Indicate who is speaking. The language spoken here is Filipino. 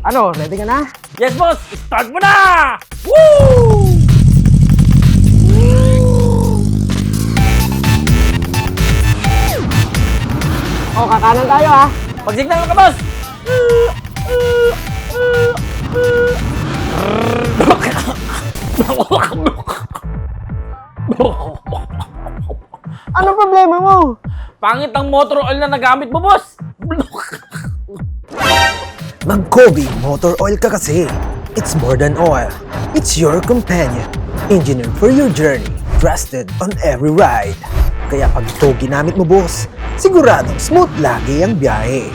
Speaker 1: Ano, ready ka na?
Speaker 2: Yes, boss! Start mo na! Woo!
Speaker 1: O, kakanan tayo ha.
Speaker 2: Pag-signal mo ka, boss!
Speaker 1: Ano problema mo?
Speaker 2: Pangit ang motor oil na nagamit mo, boss!
Speaker 3: Mag-Koby Motor Oil ka kasi. It's more than oil. It's your companion. Engineered for your journey. Trusted on every ride. Kaya pag ito ginamit mo, boss, siguradong smooth lagi ang biyahe.